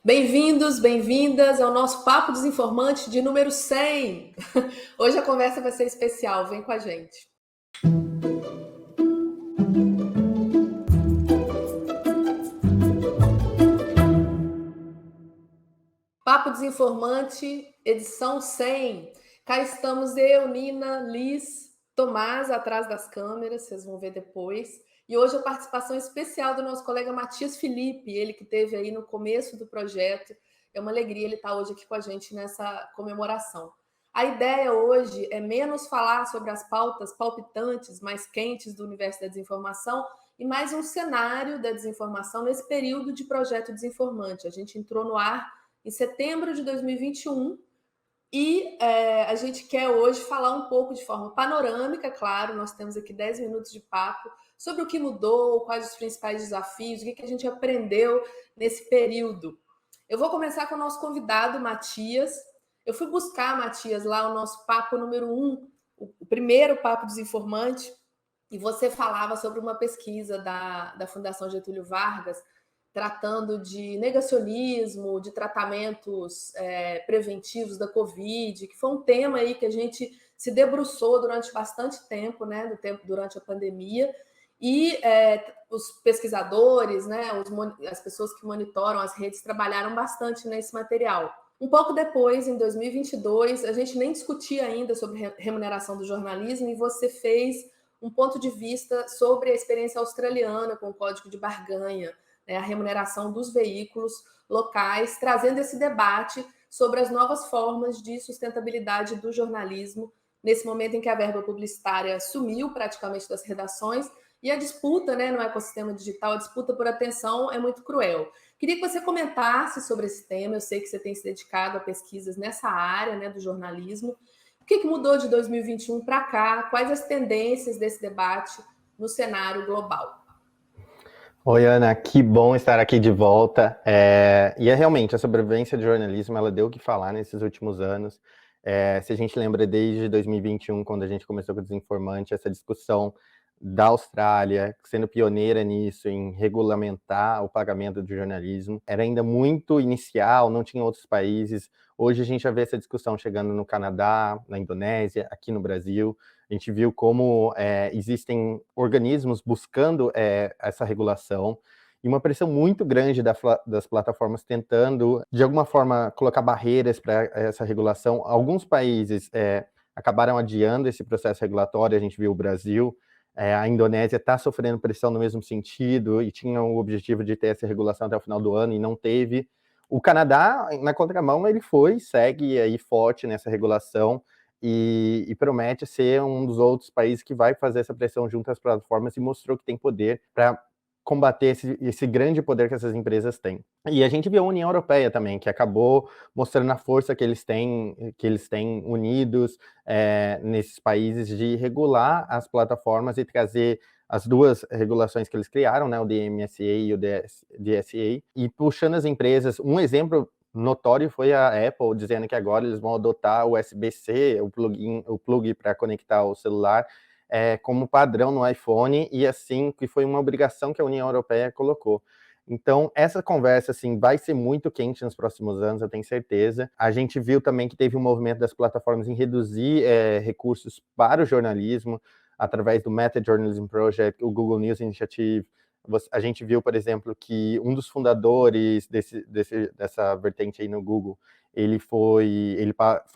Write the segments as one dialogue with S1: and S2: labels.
S1: Bem-vindos, bem-vindas ao nosso Papo Desinformante de número 100. Hoje a conversa vai ser especial, vem com a gente. Papo Desinformante, edição 100. Cá estamos eu, Nina, Liz, Tomás, atrás das câmeras, vocês vão ver depois. E hoje a participação especial do nosso colega Matias Felipe, ele que esteve aí no começo do projeto. É uma alegria ele estar hoje aqui com a gente nessa comemoração. A ideia hoje é menos falar sobre as pautas palpitantes, mais quentes do universo da desinformação e mais um cenário da desinformação nesse período de projeto desinformante. A gente entrou no ar em setembro de 2021 e a gente quer hoje falar um pouco de forma panorâmica, claro, nós temos aqui 10 minutos de papo, sobre o que mudou, quais os principais desafios, o que a gente aprendeu nesse período. Eu vou começar com o nosso convidado, Matias. Eu fui buscar, Matias, lá o nosso papo número 1, o primeiro papo desinformante, e você falava sobre uma pesquisa da Fundação Getúlio Vargas, tratando de negacionismo, de tratamentos preventivos da Covid, que foi um tema aí que a gente se debruçou durante bastante tempo, né, durante a pandemia, e os pesquisadores, né, as pessoas que monitoram as redes trabalharam bastante nesse material. Um pouco depois, em 2022, a gente nem discutia ainda sobre remuneração do jornalismo e você fez um ponto de vista sobre a experiência australiana com o Código de Barganha, né, a remuneração dos veículos locais, trazendo esse debate sobre as novas formas de sustentabilidade do jornalismo, nesse momento em que a verba publicitária sumiu praticamente das redações e a disputa, né, no ecossistema digital, a disputa por atenção é muito cruel. Queria que você comentasse sobre esse tema, eu sei que você tem se dedicado a pesquisas nessa área, né, do jornalismo. O que mudou de 2021 para cá? Quais as tendências desse debate no cenário global?
S2: Oi, Ana, que bom estar aqui de volta. E é realmente, a sobrevivência do jornalismo, ela deu o que falar nesses últimos anos. Se a gente lembra desde 2021, quando a gente começou com o Desinformante, essa discussão da Austrália, sendo pioneira nisso, em regulamentar o pagamento do jornalismo, era ainda muito inicial, não tinha outros países. Hoje a gente já vê essa discussão chegando no Canadá, na Indonésia, aqui no Brasil. A gente viu como existem organismos buscando essa regulação e uma pressão muito grande das plataformas tentando, de alguma forma, colocar barreiras para essa regulação. Alguns países acabaram adiando esse processo regulatório, a gente viu o Brasil, a Indonésia está sofrendo pressão no mesmo sentido e tinha o objetivo de ter essa regulação até o final do ano e não teve. O Canadá, na contramão, ele segue aí forte nessa regulação, e promete ser um dos outros países que vai fazer essa pressão junto às plataformas e mostrou que tem poder para combater esse grande poder que essas empresas têm. E a gente viu a União Europeia também, que acabou mostrando a força que eles têm unidos nesses países de regular as plataformas e trazer as duas regulações que eles criaram, né, o DMSA e o DSA, e puxando as empresas. Um exemplo notório foi a Apple dizendo que agora eles vão adotar o USB-C, o plug para conectar o celular, como padrão no iPhone, e assim, que foi uma obrigação que a União Europeia colocou. Então, essa conversa, assim, vai ser muito quente nos próximos anos, eu tenho certeza. A gente viu também que teve um movimento das plataformas em reduzir recursos para o jornalismo, através do Meta Journalism Project, o Google News Initiative. A gente viu, por exemplo, que um dos fundadores dessa vertente aí no Google, ele foi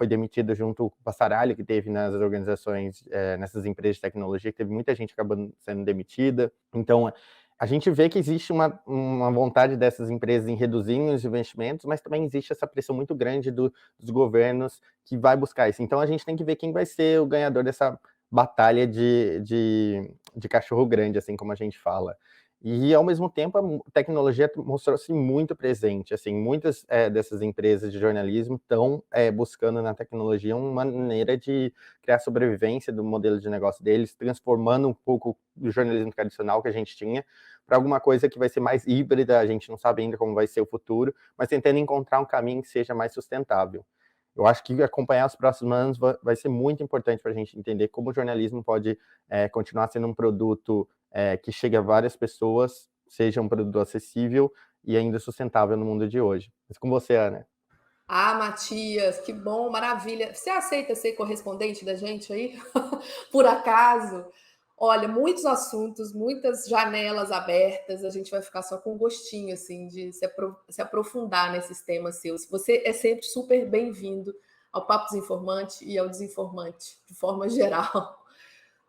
S2: demitido junto com o passaralho que teve nas organizações, nessas empresas de tecnologia, que teve muita gente acabando sendo demitida. Então, a gente vê que existe uma vontade dessas empresas em reduzir os investimentos, mas também existe essa pressão muito grande dos governos que vai buscar isso. Então, a gente tem que ver quem vai ser o ganhador dessa batalha de cachorro grande, assim como a gente fala. E, ao mesmo tempo, a tecnologia mostrou-se muito presente. Assim, muitas dessas empresas de jornalismo estão buscando na tecnologia uma maneira de criar sobrevivência do modelo de negócio deles, transformando um pouco do jornalismo tradicional que a gente tinha para alguma coisa que vai ser mais híbrida. A gente não sabe ainda como vai ser o futuro, mas tentando encontrar um caminho que seja mais sustentável. Eu acho que acompanhar os próximos anos vai ser muito importante para a gente entender como o jornalismo pode continuar sendo um produto que chegue a várias pessoas, seja um produto acessível e ainda sustentável no mundo de hoje. Mas com você, Ana.
S1: Ah, Matias, que bom, maravilha. Você aceita ser correspondente da gente aí? Por acaso? Olha, muitos assuntos, muitas janelas abertas, a gente vai ficar só com gostinho, assim, de se aprofundar nesses temas seus. Você é sempre super bem-vindo ao Papo Desinformante e ao Desinformante, de forma geral.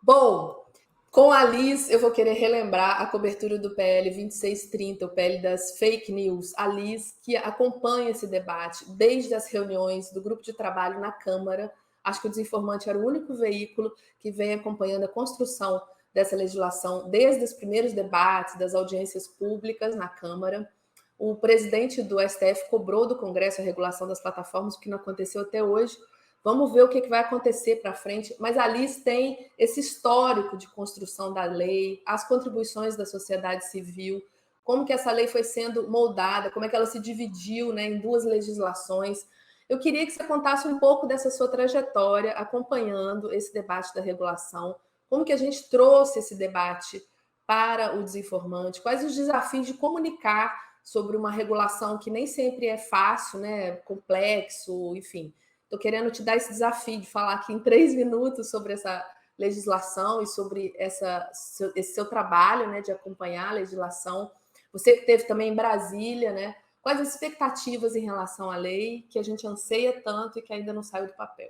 S1: Bom, com a Liz, eu vou querer relembrar a cobertura do PL 2630, o PL das fake news. A Liz, que acompanha esse debate desde as reuniões do grupo de trabalho na Câmara. Acho que o Desinformante era o único veículo que vem acompanhando a construção dessa legislação desde os primeiros debates, das audiências públicas na Câmara. O presidente do STF cobrou do Congresso a regulação das plataformas, o que não aconteceu até hoje. Vamos ver o que vai acontecer para frente, mas a Liz tem esse histórico de construção da lei, as contribuições da sociedade civil, como que essa lei foi sendo moldada, como é que ela se dividiu, né, em duas legislações. Eu queria que você contasse um pouco dessa sua trajetória acompanhando esse debate da regulação, como que a gente trouxe esse debate para o desinformante, quais os desafios de comunicar sobre uma regulação que nem sempre é fácil, né, complexo, enfim. Estou querendo te dar esse desafio de falar aqui em 3 minutos sobre essa legislação e sobre esse seu trabalho, né, de acompanhar a legislação. Você que esteve também em Brasília, né? Quais as expectativas em relação à lei que a gente anseia tanto e que ainda não saiu do papel?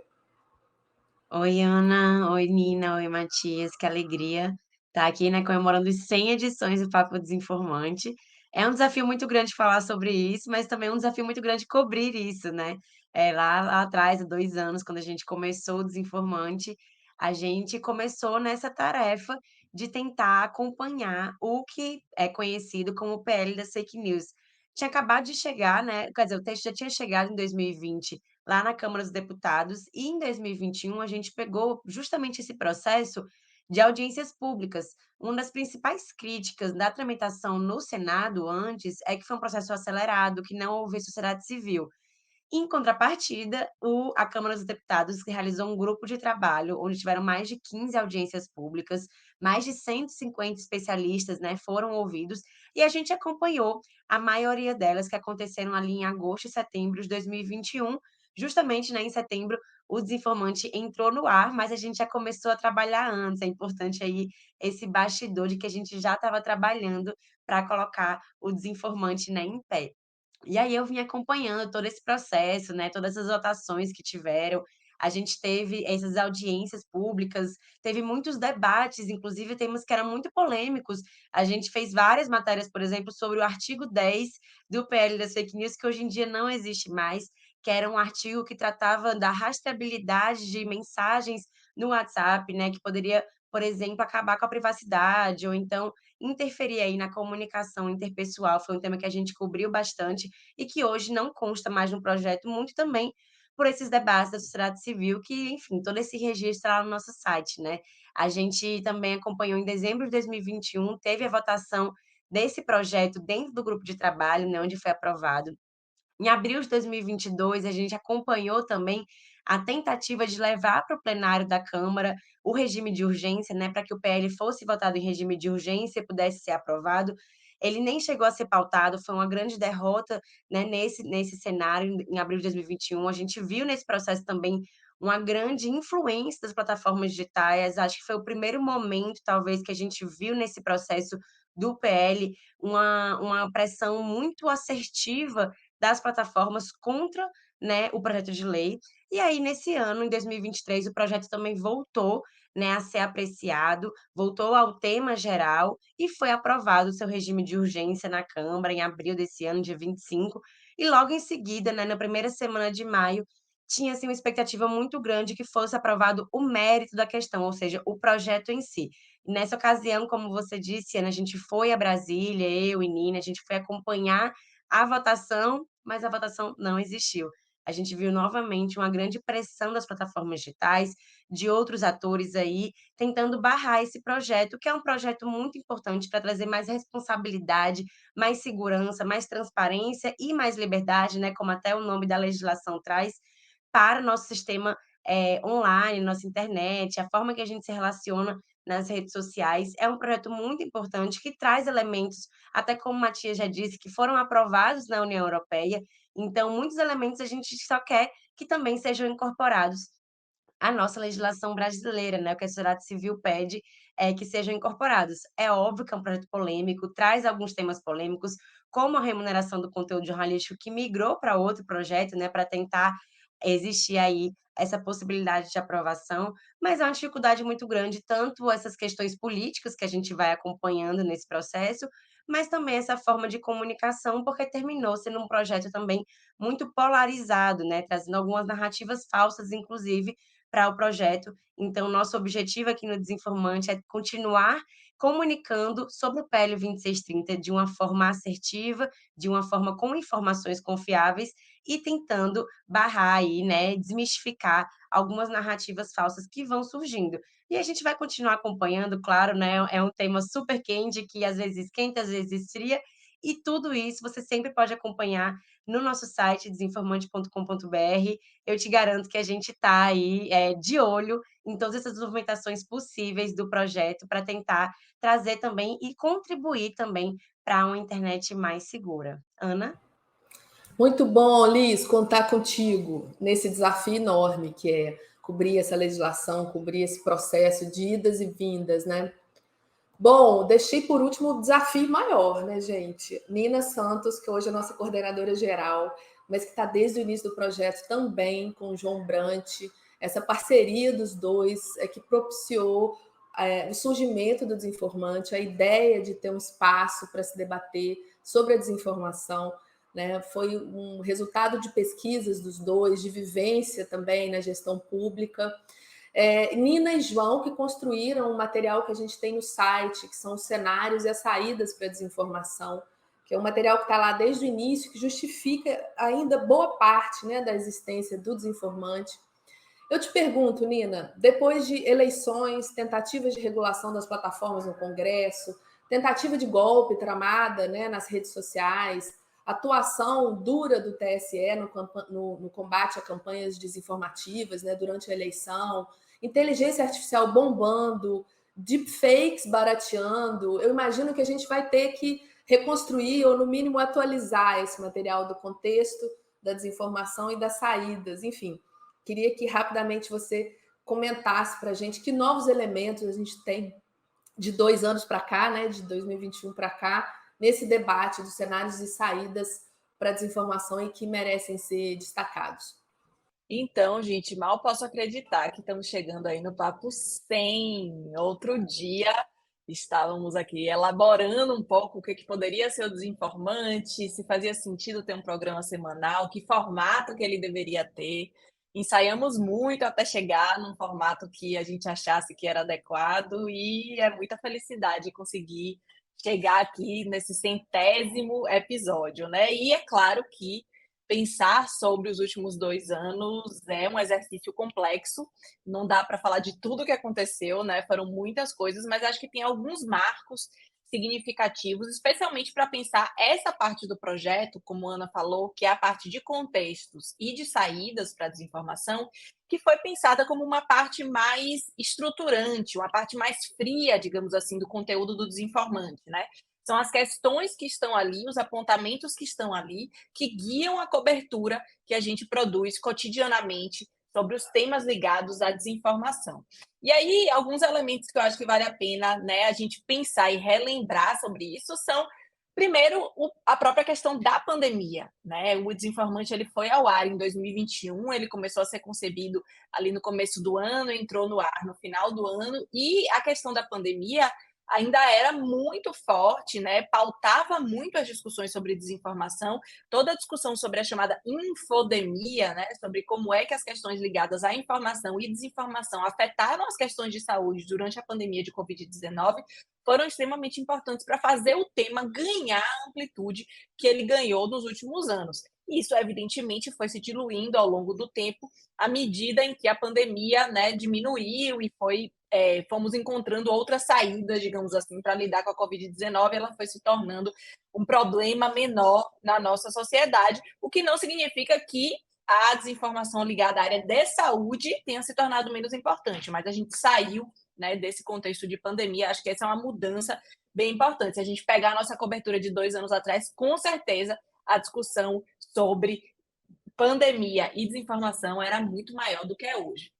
S3: Oi, Ana. Oi, Nina. Oi, Matias. Que alegria estar aqui, né, comemorando as 100 edições do Papo Desinformante. É um desafio muito grande falar sobre isso, mas também é um desafio muito grande cobrir isso, né? Lá atrás, há 2 anos, quando a gente começou o Desinformante, a gente começou nessa tarefa de tentar acompanhar o que é conhecido como o PL das fake news. Tinha acabado de chegar, né? Quer dizer, o texto já tinha chegado em 2020 lá na Câmara dos Deputados, e em 2021 a gente pegou justamente esse processo de audiências públicas. Uma das principais críticas da tramitação no Senado antes é que foi um processo acelerado, que não houve sociedade civil. Em contrapartida, a Câmara dos Deputados realizou um grupo de trabalho, onde tiveram mais de 15 audiências públicas, mais de 150 especialistas, né, foram ouvidos, e a gente acompanhou a maioria delas, que aconteceram ali em agosto e setembro de 2021. Justamente, né, em setembro, o Desinformante entrou no ar, mas a gente já começou a trabalhar antes. É importante aí esse bastidor de que a gente já estava trabalhando para colocar o Desinformante, né, em pé. E aí eu vim acompanhando todo esse processo, né, todas as votações que tiveram. A gente teve essas audiências públicas, teve muitos debates, inclusive temas que eram muito polêmicos. A gente fez várias matérias, por exemplo, sobre o artigo 10 do PL das fake news, que hoje em dia não existe mais, que era um artigo que tratava da rastreabilidade de mensagens no WhatsApp, né, que poderia, por exemplo, acabar com a privacidade ou então interferir aí na comunicação interpessoal. Foi um tema que a gente cobriu bastante e que hoje não consta mais no projeto, muito também por esses debates da sociedade civil, que, enfim, todo esse registro está lá no nosso site, né? A gente também acompanhou em dezembro de 2021, teve a votação desse projeto dentro do grupo de trabalho, né, onde foi aprovado. Em abril de 2022, a gente acompanhou também a tentativa de levar para o plenário da Câmara o regime de urgência, né, para que o PL fosse votado em regime de urgência e pudesse ser aprovado. Ele nem chegou a ser pautado, foi uma grande derrota, né, nesse cenário em abril de 2021. A gente viu nesse processo também uma grande influência das plataformas digitais. Acho que foi o primeiro momento, talvez, que a gente viu nesse processo do PL uma pressão muito assertiva das plataformas contra, né, o projeto de lei. E aí, nesse ano, em 2023, o projeto também voltou, né, a ser apreciado, voltou ao tema geral e foi aprovado o seu regime de urgência na Câmara em abril desse ano, dia 25. E logo em seguida, né, na primeira semana de maio, tinha assim, uma expectativa muito grande que fosse aprovado o mérito da questão, ou seja, o projeto em si. Nessa ocasião, como você disse, Ana, a gente foi a Brasília, eu e Nina, a gente foi acompanhar a votação, mas a votação não existiu. A gente viu novamente uma grande pressão das plataformas digitais, de outros atores aí, tentando barrar esse projeto, que é um projeto muito importante para trazer mais responsabilidade, mais segurança, mais transparência e mais liberdade, né, como até o nome da legislação traz, para o nosso sistema online, nossa internet, a forma que a gente se relaciona nas redes sociais. É um projeto muito importante que traz elementos, até como a Matias já disse, que foram aprovados na União Europeia. Então, muitos elementos a gente só quer que também sejam incorporados à nossa legislação brasileira, né? O que a sociedade civil pede é que sejam incorporados. É óbvio que é um projeto polêmico, traz alguns temas polêmicos, como a remuneração do conteúdo jornalístico, que migrou para outro projeto, né? Para tentar existir aí essa possibilidade de aprovação, mas é uma dificuldade muito grande, tanto essas questões políticas que a gente vai acompanhando nesse processo, mas também essa forma de comunicação, porque terminou sendo um projeto também muito polarizado, né, trazendo algumas narrativas falsas, inclusive, para o projeto. Então, nosso objetivo aqui no Desinformante é continuar comunicando sobre o PL 2630 de uma forma assertiva, de uma forma com informações confiáveis e tentando barrar aí, né, desmistificar algumas narrativas falsas que vão surgindo. E a gente vai continuar acompanhando, claro, né? É um tema super quente que às vezes esquenta, às vezes esfria, e tudo isso você sempre pode acompanhar no nosso site desinformante.com.br. Eu te garanto que a gente está aí de olho em todas essas movimentações possíveis do projeto para tentar trazer também e contribuir também para uma internet mais segura. Ana?
S1: Muito bom, Liz, contar contigo nesse desafio enorme que é cobrir essa legislação, cobrir esse processo de idas e vindas, né? Bom, deixei por último o desafio maior, né, gente? Nina Santos, que hoje é nossa coordenadora geral, mas que está desde o início do projeto também com o João Brant. Essa parceria dos dois é que propiciou o surgimento do Desinformante, a ideia de ter um espaço para se debater sobre a desinformação. Né? Foi um resultado de pesquisas dos dois, de vivência também na gestão pública. Nina e João que construíram um material que a gente tem no site, que são os cenários e as saídas para a desinformação, que é um material que está lá desde o início, que justifica ainda boa parte, né, da existência do desinformante. Eu te pergunto, Nina, depois de eleições, tentativas de regulação das plataformas no Congresso, tentativa de golpe tramada, né, nas redes sociais, atuação dura do TSE no combate a campanhas desinformativas, né, durante a eleição, inteligência artificial bombando, deepfakes barateando, eu imagino que a gente vai ter que reconstruir ou, no mínimo, atualizar esse material do contexto da desinformação e das saídas, enfim. Queria que rapidamente você comentasse para a gente que novos elementos a gente tem de 2 anos para cá, né, de 2021 para cá, nesse debate dos cenários e saídas para a desinformação e que merecem ser destacados.
S4: Então, gente, mal posso acreditar que estamos chegando aí no papo 100. Outro dia estávamos aqui elaborando um pouco o que poderia ser o Desinformante, se fazia sentido ter um programa semanal, que formato que ele deveria ter. Ensaiamos muito até chegar num formato que a gente achasse que era adequado e é muita felicidade conseguir chegar aqui nesse 100º episódio, né? E é claro que pensar sobre os últimos 2 anos é um exercício complexo, não dá para falar de tudo que aconteceu, né? Foram muitas coisas, mas acho que tem alguns marcos significativos, especialmente para pensar essa parte do projeto, como a Ana falou, que é a parte de contextos e de saídas para a desinformação, que foi pensada como uma parte mais estruturante, uma parte mais fria, digamos assim, do conteúdo do desinformante, né? São as questões que estão ali, os apontamentos que estão ali, que guiam a cobertura que a gente produz cotidianamente sobre os temas ligados à desinformação. E aí, alguns elementos que eu acho que vale a pena, né, a gente pensar e relembrar sobre isso são, primeiro, a própria questão da pandemia, né? O Desinformante ele foi ao ar em 2021, ele começou a ser concebido ali no começo do ano, entrou no ar no final do ano, e a questão da pandemia ainda era muito forte, né? Pautava muito as discussões sobre desinformação, toda a discussão sobre a chamada infodemia, né? Sobre como é que as questões ligadas à informação e desinformação afetaram as questões de saúde durante a pandemia de Covid-19 foram extremamente importantes para fazer o tema ganhar a amplitude que ele ganhou nos últimos anos. Isso, evidentemente, foi se diluindo ao longo do tempo, à medida em que a pandemia, né, diminuiu e fomos encontrando outras saídas, digamos assim, para lidar com a Covid-19, ela foi se tornando um problema menor na nossa sociedade, o que não significa que a desinformação ligada à área de saúde tenha se tornado menos importante, mas a gente saiu né, desse contexto de pandemia. Acho que essa é uma mudança bem importante. Se a gente pegar a nossa cobertura de 2 anos atrás, com certeza a discussão sobre pandemia e desinformação era muito maior do que é hoje.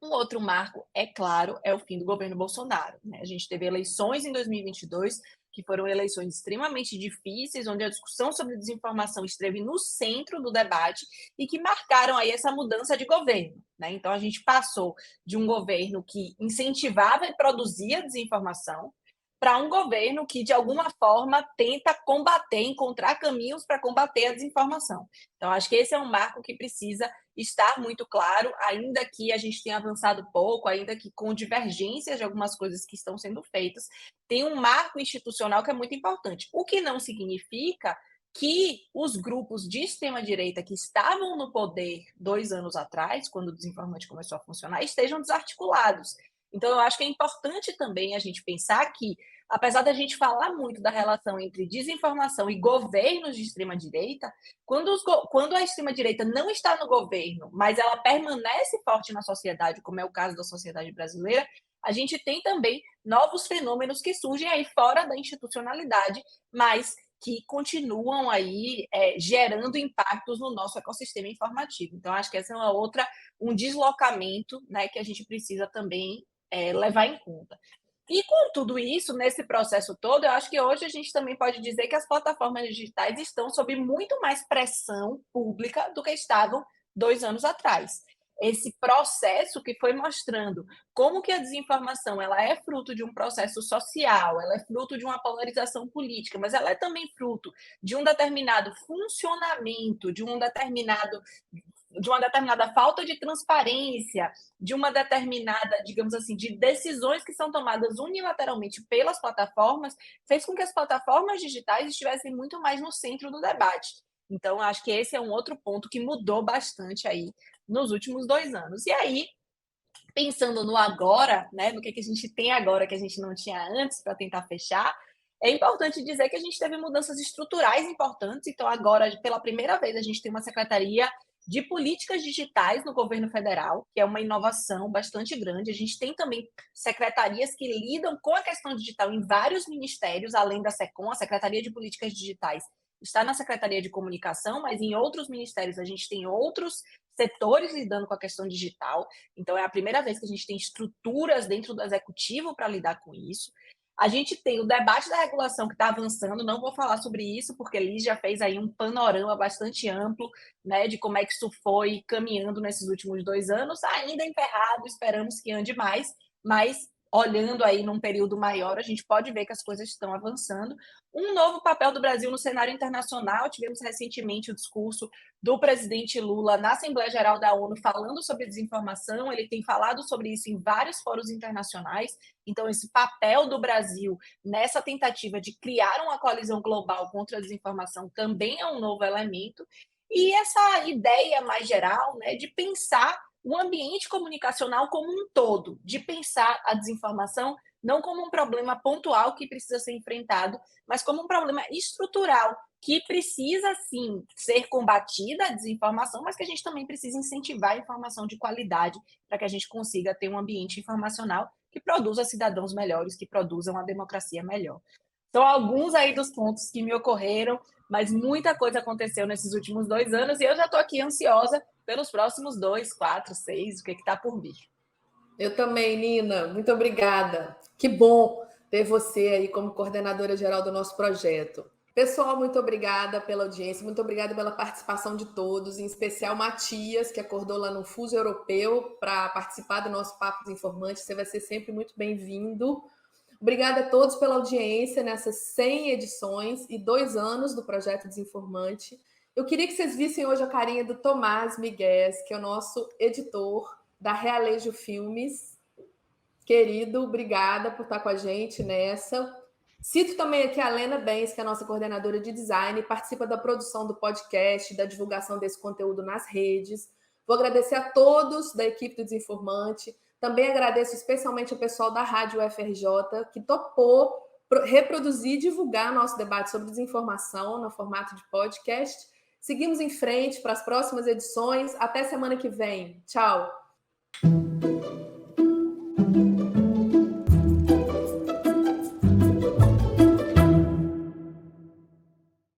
S4: Um outro marco, é claro, é o fim do governo Bolsonaro, né? A gente teve eleições em 2022, que foram eleições extremamente difíceis, onde a discussão sobre desinformação esteve no centro do debate e que marcaram aí essa mudança de governo, né? Então, a gente passou de um governo que incentivava e produzia desinformação para um governo que, de alguma forma, tenta combater, encontrar caminhos para combater a desinformação. Então, acho que esse é um marco que precisa estar muito claro, ainda que a gente tenha avançado pouco, ainda que com divergências de algumas coisas que estão sendo feitas, tem um marco institucional que é muito importante. O que não significa que os grupos de extrema-direita que estavam no poder 2 anos atrás, quando o desinformante começou a funcionar, estejam desarticulados. Então, eu acho que é importante também a gente pensar que, apesar da gente falar muito da relação entre desinformação e governos de extrema-direita, quando a extrema-direita não está no governo, mas ela permanece forte na sociedade, como é o caso da sociedade brasileira, a gente tem também novos fenômenos que surgem aí fora da institucionalidade, mas que continuam aí gerando impactos no nosso ecossistema informativo. Então, acho que essa é um deslocamento, né, que a gente precisa também levar em conta. E com tudo isso, nesse processo todo, eu acho que hoje a gente também pode dizer que as plataformas digitais estão sob muito mais pressão pública do que estavam 2 anos atrás. Esse processo que foi mostrando como que a desinformação ela é fruto de um processo social, ela é fruto de uma polarização política, mas ela é também fruto de um determinado funcionamento, de uma determinada falta de transparência, de uma determinada, digamos assim, de decisões que são tomadas unilateralmente pelas plataformas, fez com que as plataformas digitais estivessem muito mais no centro do debate. Então, acho que esse é um outro ponto que mudou bastante aí nos últimos 2 anos. E aí, pensando no agora, né, no que a gente tem agora que a gente não tinha antes, para tentar fechar, é importante dizer que a gente teve mudanças estruturais importantes. Então, agora, pela primeira vez, a gente tem uma secretaria de políticas digitais no governo federal, que é uma inovação bastante grande. A gente tem também secretarias que lidam com a questão digital em vários ministérios, além da SECOM, a Secretaria de Políticas Digitais está na Secretaria de Comunicação, mas em outros ministérios a gente tem outros setores lidando com a questão digital. Então, é a primeira vez que a gente tem estruturas dentro do executivo para lidar com isso. A gente tem o debate da regulação que está avançando, não vou falar sobre isso, porque Liz já fez aí um panorama bastante amplo, né, de como é que isso foi caminhando nesses últimos 2 anos, ainda emperrado, esperamos que ande mais, mas olhando aí num período maior, a gente pode ver que as coisas estão avançando. Um novo papel do Brasil no cenário internacional, tivemos recentemente o discurso do presidente Lula na Assembleia Geral da ONU falando sobre desinformação, ele tem falado sobre isso em vários fóruns internacionais, então esse papel do Brasil nessa tentativa de criar uma coalizão global contra a desinformação também é um novo elemento, e essa ideia mais geral, né, de pensar o ambiente comunicacional como um todo, de pensar a desinformação não como um problema pontual que precisa ser enfrentado, mas como um problema estrutural que precisa, sim, ser combatida a desinformação, mas que a gente também precisa incentivar a informação de qualidade para que a gente consiga ter um ambiente informacional que produza cidadãos melhores, que produza uma democracia melhor. São alguns aí dos pontos que me ocorreram, mas muita coisa aconteceu nesses últimos 2 anos e eu já estou aqui ansiosa pelos próximos 2, 4, 6, o que está por vir.
S1: Eu também, Nina. Muito obrigada. Que bom ter você aí como coordenadora geral do nosso projeto. Pessoal, muito obrigada pela audiência, muito obrigada pela participação de todos, em especial Matias, que acordou lá no Fuso Europeu para participar do nosso Papo Desinformante. Você vai ser sempre muito bem-vindo. Obrigada a todos pela audiência nessas 100 edições e 2 anos do Projeto Desinformante. Eu queria que vocês vissem hoje a carinha do Tomás Miguel, que é o nosso editor da Realejo Filmes. Querido, obrigada por estar com a gente nessa. Cito também aqui a Lena Bens, que é a nossa coordenadora de design, participa da produção do podcast, da divulgação desse conteúdo nas redes. Vou agradecer a todos da equipe do Desinformante. Também agradeço especialmente ao pessoal da Rádio UFRJ, que topou reproduzir e divulgar nosso debate sobre desinformação no formato de podcast. Seguimos em frente para as próximas edições. Até semana que vem. Tchau!